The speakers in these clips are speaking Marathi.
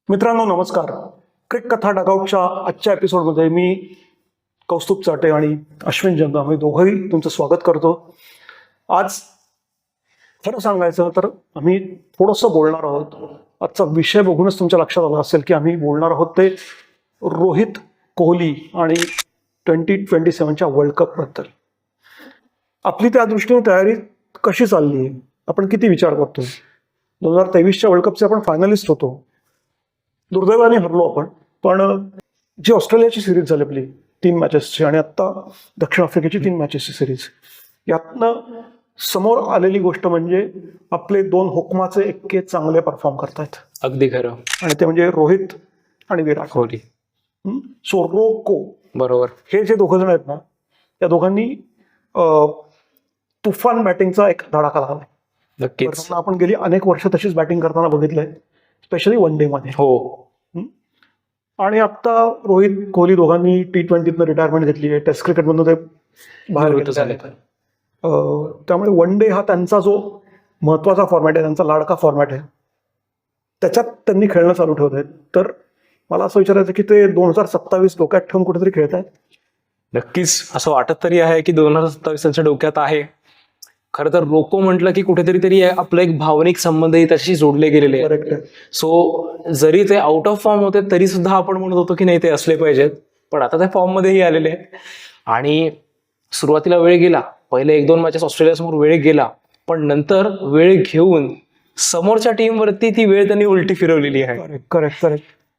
मित्रांनो नमस्कार. क्रिक कथा डगआउटच्या आजच्या एपिसोडमध्ये मी कौस्तुभ चाटे आणि अश्विन जंगा मी दोघंही तुमचं स्वागत करतो. आज खरं सांगायचं तर आम्ही थोडंसं बोलणार आहोत. आजचा विषय बघूनच तुमच्या लक्षात आला असेल की आम्ही बोलणार आहोत ते रोहित कोहली आणि 2027च्या वर्ल्ड कपबद्दल. आपली त्या दृष्टीने तयारी कशी चालली आहे, आपण किती विचार करतो. 2023च्या वर्ल्ड कपचे आपण फायनलिस्ट होतो, दुर्दैवाने हरलो आपण. पण जी ऑस्ट्रेलियाची सिरीज झाली आपली 3 मॅचेसची आणि आत्ता दक्षिण आफ्रिकेची 3 मॅचेसची सिरीज, यातनं समोर आलेली गोष्ट म्हणजे आपले 2 हुकमाचे एक्के चांगले परफॉर्म करतायत. अगदी खरं. आणि ते म्हणजे रोहित आणि विराट कोहली. सो रोको बरोबर. हे जे दोघं जण आहेत ना, त्या दोघांनी तुफान बॅटिंगचा एक धडाका लावलाय. नक्कीच. आपण गेली अनेक वर्ष तशीच बॅटिंग करताना बघितलंय, स्पेशली वन डे मध्ये. हो. आणि आता रोहित कोहली दोघांनी T20तनं रिटायरमेंट घेतली आहे, टेस्ट क्रिकेटमधून ते बाहेर झाले. त्यामुळे वन डे हा त्यांचा जो महत्वाचा फॉर्मॅट आहे, त्यांचा लाडका फॉर्मॅट आहे, त्याच्यात त्यांनी खेळणं चालू ठेवत आहेत. तर मला असं विचारायचं की ते 2027 डोक्यात ठेवून कुठेतरी खेळत आहेत. नक्कीच असं वाटत तरी आहे की 2027 त्यांच्या डोक्यात आहे. खरं तर रोको म्हटलं की कुठेतरी तरी आपलं एक भावनिक संबंधही त्याच्याशी जोडले गेलेले आहेत. करेक्ट आहे. सो जरी ते आउट ऑफ फॉर्म होते तरी सुद्धा आपण म्हणत होतो की नाही ते असले पाहिजेत, पण आता त्या फॉर्म मध्येही आलेले आहेत. आणि सुरुवातीला वेळ गेला, पहिले 1-2 मॅचेस ऑस्ट्रेलियासमोर वेळ गेला, पण नंतर वेळ घेऊन समोरच्या टीमवरती ती वेळ त्यांनी उलटी फिरवलेली आहे. करेक्ट.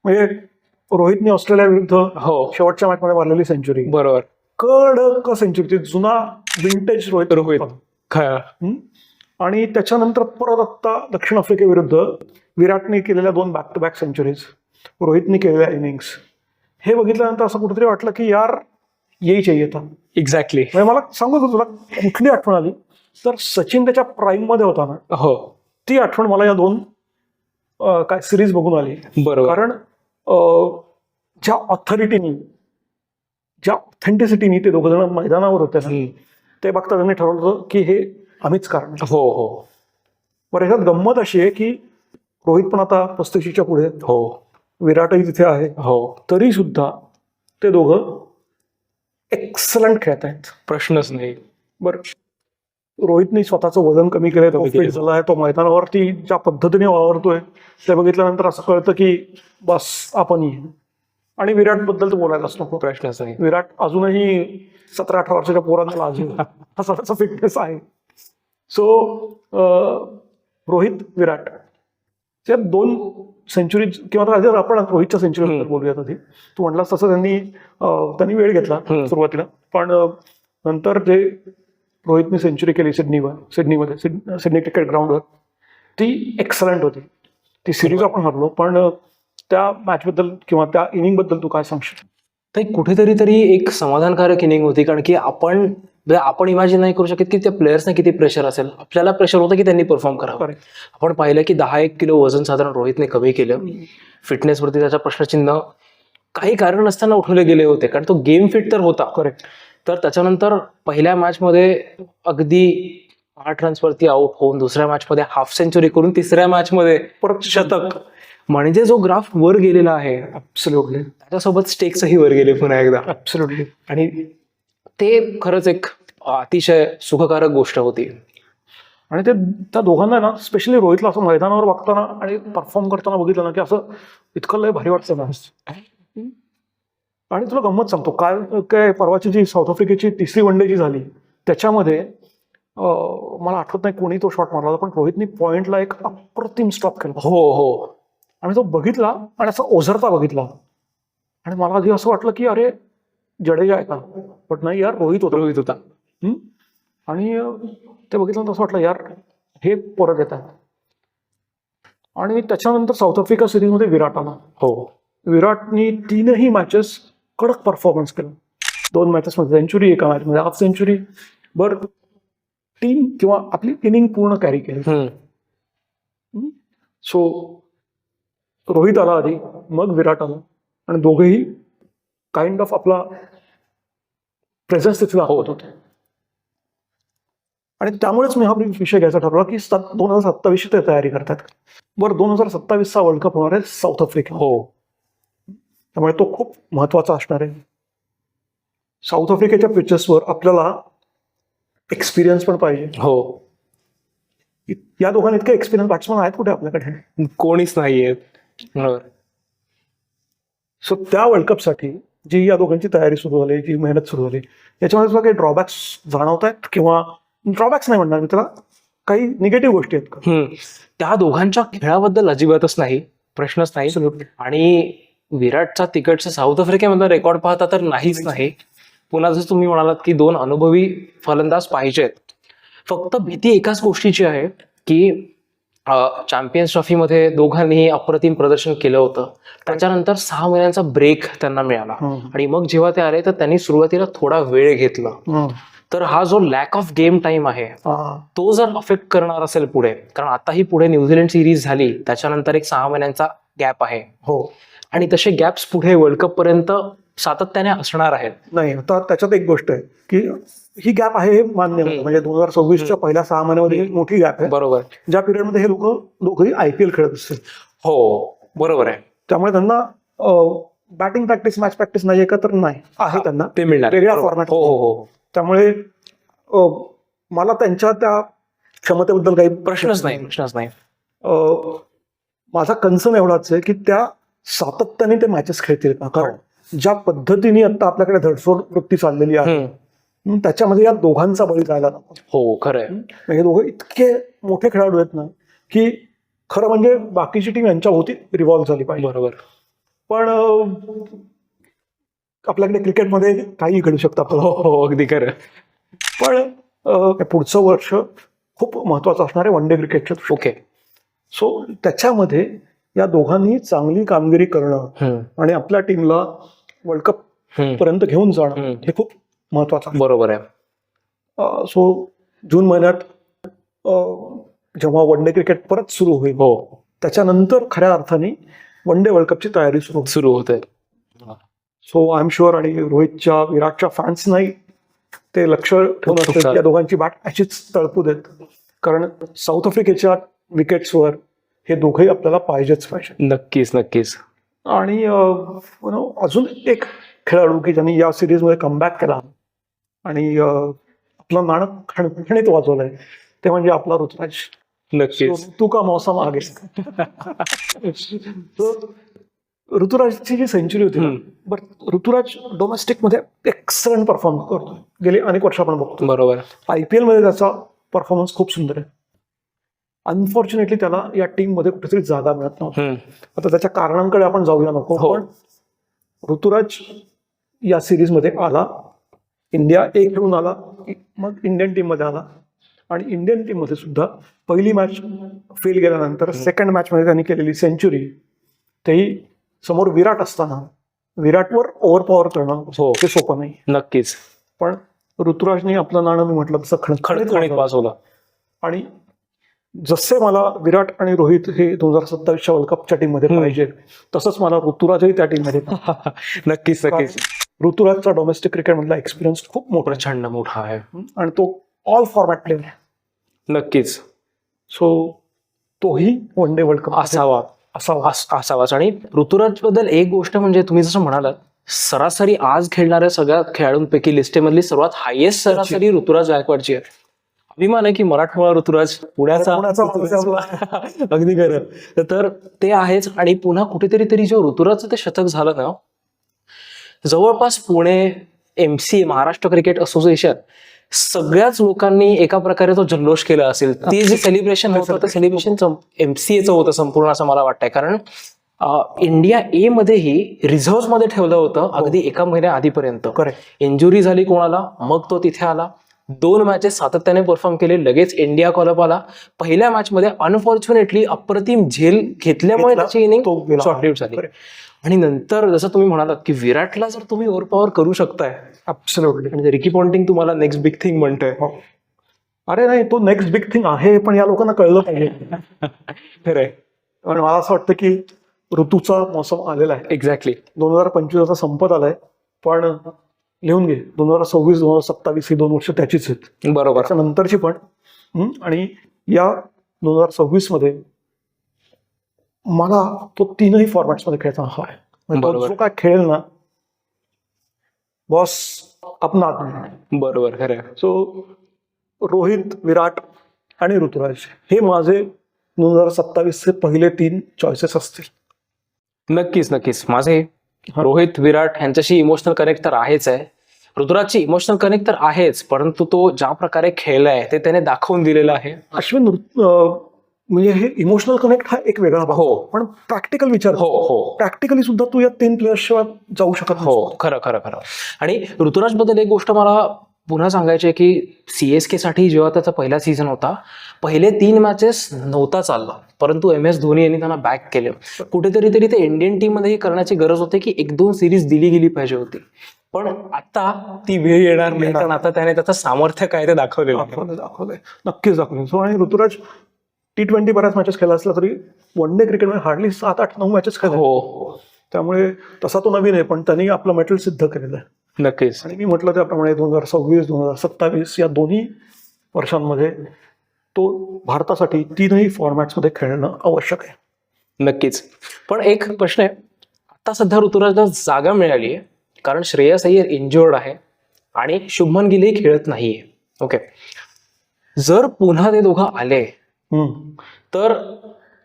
म्हणजे रोहितने ऑस्ट्रेलिया विरुद्ध शेवटच्या मॅच मध्ये मारलेली सेंचुरी, बरोबर, कडक सेंचुरी, जुना विंटेज रोहित. आणि त्याच्यानंतर परत आता दक्षिण आफ्रिकेविरुद्ध विराटने केलेल्या 2 बॅक टू बॅक सेंचुरीज, रोहितने केलेल्या इनिंग्स, हे बघितल्यानंतर असं कुठेतरी वाटलं की यार येई चाहिए था. एक्झॅक्टली. म्हणजे मला सांगू का तुला कुठली आठवण आली तर सचिन त्याच्या प्राईम मध्ये होता ना, हो, ती आठवण मला या 2 काय सिरीज बघून आली. बरोबर. कारण ज्या ऑथॉरिटीनी, ज्या ऑथेंटिसिटीनी ते दोघं जण मैदानावर होते ना, ते बघता त्यांनी ठरवलं की हे आम्हीच कारण. हो. बरं, ह्याच्यात गंमत अशी आहे की रोहित पण आता 35च्या पुढे, हो, विराटही तिथे आहे, हो, तरी सुद्धा ते दोघं एक्सलंट खेळत आहेत, प्रश्नच नाही. बरं, रोहितने स्वतःचं वजन कमी केलंय, तो फिट झाला आहे, तो मैदानावरती ज्या पद्धतीने वावरतोय ते बघितल्यानंतर असं कळतं की बस आपण. आणि विराट बद्दल तर बोलायलाच नको, प्रश्नच नाही. विराट अजूनही 17-18 वर्षाच्या पोरांना लाजू हा स्वतःचा फिटनेस आहे. सो रोहित विराट त्या 2 सेंचुरीज, किंवा जर आपण रोहितच्या सेंचुरीबद्दल बोलूयात आधी. तू म्हटलास तसं त्यांनी वेळ घेतला सुरुवातीला, पण नंतर जे रोहितने सेंचुरी केली सिडनी क्रिकेट ग्राउंडवर, ती एक्सलंट होती. ती सिरीज आपण हरलो, पण त्या मॅच बद्दल किंवा त्या इनिंग बद्दल तू काय सांगशील? तर कुठेतरी तरी एक समाधानकारक इनिंग होती, कारण की आपण इमॅजिन नाही करू शकत की त्या प्लेयर्सना किती प्रेशर असेल. आपल्याला प्रेशर होतं की त्यांनी परफॉर्म करावं. आपण पाहिलं की 10-1 किलो वजन साधारण रोहितने कमी केलं. फिटनेसवरती त्याचा प्रश्नचिन्ह काही कारण नसताना उठवले गेले होते, कारण तो गेम फिट तर होता. करेक्ट. तर त्याच्यानंतर पहिल्या मॅचमध्ये अगदी 8 रन्सवरती आउट होऊन दुसऱ्या मॅचमध्ये हाफ सेंचुरी करून तिसऱ्या मॅचमध्ये परत शतक, म्हणजे जो ग्राफ वर गेलेला आहे ऍब्सोल्युटली, त्याच्यासोबत स्टेक्सही वर गेले पुन्हा एकदा. ऍब्सोल्युटली. आणि ते खरंच एक अतिशय सुखकारक गोष्ट होती. आणि ते त्या दोघांना ना, स्पेशली रोहितला असं मैदानावर बघताना आणि परफॉर्म करताना बघितलं ना की असं इतकं लय भारी वाटतं ना. आणि तुला गंमत सांगतो, काय परवाची जी साऊथ आफ्रिकेची 3री वनडे जी झाली त्याच्यामध्ये मला आठवत नाही कोणी तो शॉट मारला होता, पण रोहितनी पॉइंटला एक अप्रतिम स्टॉप केला. हो. आणि तो बघितला आणि असं ओझरता बघितला, आणि मला आधी असं वाटलं की अरे जडेजा आहे का, पण नाही यार, रोहित होता. आणि ते बघितलं असं वाटलं यार हे परत येत आहे. आणि त्याच्यानंतर साऊथ आफ्रिका सिरीजमध्ये विराट आला. हो, विराटनी 3ही मॅचेस कडक परफॉर्मन्स केला. 2 मॅचेसमध्ये सेंचुरी, एका मॅचमध्ये हाफ सेंचुरी. बरं, टीम किंवा आपली इनिंग पूर्ण कॅरी केली. सो रोहित आला आधी, मग विराट आला, आणि दोघेही काइंड ऑफ आपला प्रेझेन्स तिथे दाखवत होते. आणि त्यामुळेच मी हा विषय घ्यायचा ठरवला की 2027 ते तयारी करतात. बरं, 2027चा वर्ल्ड कप होणार आहे साऊथ आफ्रिका. हो त्यामुळे तो खूप महत्वाचा असणार आहे. साऊथ आफ्रिकेच्या पिचेसवर आपल्याला एक्सपिरियन्स पण पाहिजे. हो, या दोघांनी इतके एक्सपिरियन्स बॅट्समन आहेत कुठे आपल्याकडे? कोणीच नाहीये. बरोबर. सो त्या वर्ल्ड कपसाठी जी या दोघांची तयारी सुरू झाली, जी मेहनत सुरू झाली, याच्यामध्ये सुद्धा काही ड्रॉबॅक्स जाणवत आहेत, किंवा ड्रॉबॅक्स नाही म्हणणार मी त्याला, काही निगेटिव्ह गोष्टी आहेत का? त्या दोघांच्या खेळाबद्दल अजिबातच नाही, प्रश्नच नाही. Absolutely. आणि विराटचा तिकडचा साऊथ आफ्रिकेमधला रेकॉर्ड पाहता तर नाहीच नाही. पुन्हा जसं तुम्ही म्हणालात की 2 अनुभवी फलंदाज पाहिजेत. फक्त भीती एकाच गोष्टीची आहे की चॅम्पियन्स ट्रॉफीमध्ये दोघांनीही अप्रतिम प्रदर्शन केलं होतं. त्याच्यानंतर 6 महिन्यांचा ब्रेक त्यांना मिळाला आणि मग जेव्हा ते आले तर त्यांनी सुरुवातीला थोडा वेळ घेतला. तर हा जो लॅक ऑफ गेम टाइम आहे तो जर अफेक्ट करणार असेल पुढे, कारण आताही पुढे न्यूझीलंड सिरीज झाली, त्याच्यानंतर एक 6 महिन्यांचा गॅप आहे. हो, आणि तसे गॅप्स पुढे वर्ल्ड कप पर्यंत सातत्याने असणार आहेत. नाही, आता त्याच्यात एक गोष्ट आहे की ही गॅप आहे हे मान्य आहे. म्हणजे 2026च्या पहिल्या 6 महिन्यामध्ये ही मोठी गॅप आहे. बरोबर. ज्या पिरियडमध्ये हे लोक दोघंही IPL खेळत असतील. हो बरोबर आहे. त्यामुळे त्यांना बॅटिंग प्रॅक्टिस, मॅच प्रॅक्टिस नाही का, तर नाही आहे त्यांना, ते मिळणार वेगळ्या फॉर्मॅट. हो हो हो. त्यामुळे मला त्यांच्या त्या क्षमतेबद्दल काही प्रश्नच नाही. माझा कन्सर्न एवढाच आहे की त्या सातत्याने ते मॅचेस खेळतील का? कारण ज्या पद्धतीने आता आपल्याकडे धडसोड वृत्ती चाललेली आहे, त्याच्यामध्ये या दोघांचा बळी जायला नको. हो खरंय. हे दोघं इतके मोठे खेळाडू आहेत ना की खरं म्हणजे बाकीची टीम यांच्या भोवती रिव्हॉल्व्ह झाली पाहिजे. बरोबर. पण आपल्याकडे क्रिकेटमध्ये काही घडू शकतं. हो अगदी खरं. पण पुढचं वर्ष खूप महत्वाचं असणार आहे वन डे क्रिकेटच्या. ओके. सो त्याच्यामध्ये या दोघांनी चांगली कामगिरी करणं आणि आपल्या टीमला वर्ल्ड कप पर्यंत घेऊन जाणं हे खूप महत्वाचं आहे. बरोबर आहे. सो जून महिन्यात जेव्हा वन डे क्रिकेट परत सुरू होईल, हो, त्याच्यानंतर खऱ्या अर्थाने वन डे वर्ल्ड कपची तयारी सुरू होते. सो आय एम शुअर, आणि रोहितच्या, विराटच्या फॅन्सनाही ते लक्ष ठेवून असतं या दोघांची बॅट अशीच तळपू देत, कारण साऊथ आफ्रिकेच्या विकेट्सवर हे दोघंही आपल्याला पाहिजेच पाहिजे. नक्कीच. आणि अजून एक खेळाडू की ज्यांनी या सिरीजमध्ये कमबॅक केला आणि आपलं नाणं खणखणीत वाजवलंय, ते म्हणजे आपला ऋतुराज. नक्कीच. तू का मौसम आगे. ऋतुराजची जी सेंचुरी होती ना, बरं, ऋतुराज डोमेस्टिक मध्ये एक्सलंट परफॉर्म करतो. गेली अनेक वर्ष आपण बघतो. बरोबर. IPL मध्ये त्याचा परफॉर्मन्स खूप सुंदर आहे. अनफॉर्च्युनेटली त्याला या टीम मध्ये कुठेतरी जागा मिळत नव्हती. आता त्याच्या कारणांकडे आपण जाऊया नको, पण ऋतुराज या सिरीज मध्ये आला, इंडिया A खेळून आला, मग इंडियन टीम मध्ये आला, आणि इंडियन टीम मध्ये सुद्धा पहिली मॅच फेल गेल्यानंतर सेकंड मॅच मध्ये त्यांनी केलेली सेंचुरी, तेही समोर विराट असताना विराटवर ओव्हरपॉवर करणं हे सोपं नाही. नक्कीच. पण ऋतुराजने आपलं नाणं, मी म्हटलं तसं, खणखणीत वाजवलं. आणि जसे मला विराट आणि रोहित हे 2027च्या वर्ल्ड कपच्या टीम मध्ये पाहिजे, तसंच मला ऋतुराजही त्या टीम मध्ये. नक्कीच. ऋतुराजचा डोमेस्टिक क्रिकेट मधला एक्सपिरियन्स खूप प्रचंड मोठा आहे आणि तो ऑल फॉर्मॅट प्लेअर आहे. नक्कीच. सो तोही वन डे वर्ल्ड कप असावाच. आणि ऋतुराज बद्दल एक गोष्ट म्हणजे, तुम्ही जसं म्हणालात, सरासरी आज खेळणाऱ्या सगळ्या खेळाडूंपैकी लिस्टेमधली सर्वात हायेस्ट सरासरी ऋतुराज गायकवाडची आहे. अभिमान आहे की मराठमोळा ऋतुराज पुण्याचा. अगदी खरं. तर ते आहेच. आणि पुन्हा कुठेतरी जेव्हा ऋतुराजचं ते शतक झालं ना, जवळपास Pune, MCA, Maharashtra cricket association, सगळ्याच लोकांनी एका प्रकारे तो जल्लोष केला असेल. ते जे सेलिब्रेशन होतं ते सेलिब्रेशन MCAचं होतं संपूर्ण, असं मला वाटतंय. कारण इंडिया A मध्येही रिझर्व्ह मध्ये ठेवलं होतं अगदी एका महिन्या आधीपर्यंत. इंजुरी झाली कोणाला, मग तो तिथे आला, 2 मॅचेस सातत्याने परफॉर्म केले, लगेच इंडिया कॉलअप आला. पहिल्या मॅच मध्ये अनफॉर्च्युनेटली अप्रतिम झेल घेतल्यामुळे त्याची इनिंग शॉर्टलिव्ह झाली. आणि नंतर जसं तुम्ही म्हणालात की विराटला जर तुम्ही ओव्हरपॉवर करू शकताय, ऍब्सोल्युटली. म्हणजे रिकी पॉन्टिंग तुम्हाला नेक्स्ट बिग थिंग म्हणतोय. अरे नाही, तो नेक्स्ट बिग थिंग आहे, पण या लोकांना कळलं पाहिजे. खरंय. आणि मला असं वाटतं की ऋतूचा मौसम आलेला आहे. एक्झॅक्टली. 2025 संपत आलाय, पण लिहून घे, 2026-2027 ही 2 वर्ष त्याचीच आहेत, बरोबर. त्याच्यानंतरची पण. आणि या 2026 मध्ये मला तो 3ही फॉर्मॅट्समध्ये खेळता हवा आहे. म्हणजे तो बरोबर. जो काय खेळेल ना बॉस अपना आदमी. बरोबर, खरं. सो रोहित, विराट आणि ऋतुराज हे माझे 2027 चे पहिले 3 चॉईसेस असतील. नक्कीच नक्कीच. माझे रोहित, विराट यांच्याशी इमोशनल कनेक्ट तर आहेच आहे. ऋतुराजची इमोशनल कनेक्ट तर आहेच, परंतु तो ज्या प्रकारे खेळलाय ते त्याने दाखवून दिलेलं आहे. अश्विन म्हणजे हे इमोशनल कनेक्ट हा एक वेगळा भाग. हो. पण प्रॅक्टिकल विचार, हो हो प्रॅक्टिकली सुद्धा तू या 3 प्लेयर्स शिवाय जाऊ शकत नाही. हो, खरं खरं खरं. आणि ऋतुराज बद्दल एक गोष्ट मला पुन्हा सांगायची आहे की CSK साठी जेव्हा त्याचा पहिला सीझन होता, पहिले 3 मॅचेस नव्हता चालला, परंतु MS धोनी यांनी त्यांना बॅक केले. कुठेतरी तरी ते इंडियन टीम मध्ये करण्याची गरज होती की 1-2 सिरीज दिली गेली पाहिजे होती. पण आता ती वेळ येणार नाही, कारण आता त्याने त्याचं सामर्थ्य काय ते दाखवलेलं आहे. दाखवलंय, नक्कीच दाखवलंय. सो आणि ऋतुराज T20 बऱ्याच मॅचेस खेळला असला तरी वन डे क्रिकेटमध्ये हार्डली 7-8-9 मॅचेस खेळले. हो, त्यामुळे तसा तो नवीन आहे, पण त्यांनी आपलं मेटल सिद्ध केलेलं आहे. नक्कीच. आणि मी म्हटलं त्याप्रमाणे 2026-2027 या दोन्ही वर्षांमध्ये तो भारतासाठी 3ही फॉर्मॅट्समध्ये खेळणं आवश्यक आहे. नक्कीच. पण एक प्रश्न आहे, आता सध्या ऋतुराजला जागा मिळाली आहे कारण श्रेयस अय्यर इंज्युअर्ड आहे आणि शुभमन गिलही खेळत नाहीये. ओके, जर पुन्हा ते दोघं आले तर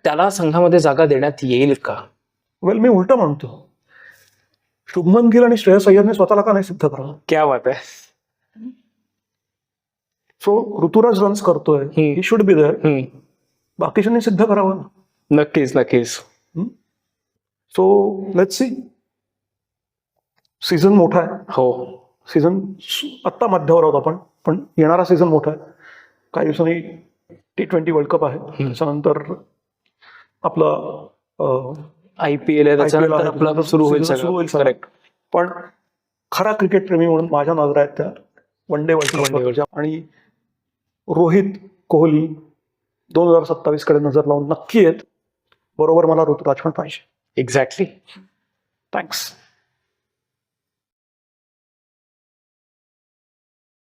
त्याला संघामध्ये जागा देण्यात येईल का? वेल, मी उलट म्हणतो, शुभमन गिल आणि श्रेयस अय्यरने स्वतःला का नाही सिद्ध करावं? क्या बात आहे. सो ऋतुराज रन्स करतोय, ही शुड बी देअर, बाकीच्यांनी सिद्ध करावं ना. नक्कीच नक्कीच. So let's see. सीझन मोठा आहे. हो, सीझन आत्ता मध्यावर आहोत आपण, पण येणारा सीझन मोठा आहे. काही दिवसांनी T20 वर्ल्ड कप आहे, त्याच्यानंतर आपलं IPL आहे, त्याच्यानंतर आपलं सुरू होईल सगळं. करेक्ट. पण खरा क्रिकेट प्रेमी म्हणून माझ्या नजरा आहेत त्या वन डे वर्ल्ड कप. आणि रोहित, कोहली 2027 कडे नजर लावून नक्की आहेत. बरोबर, मला ऋतुराज पण पाहिजे. एक्झॅक्टली. थँक्स.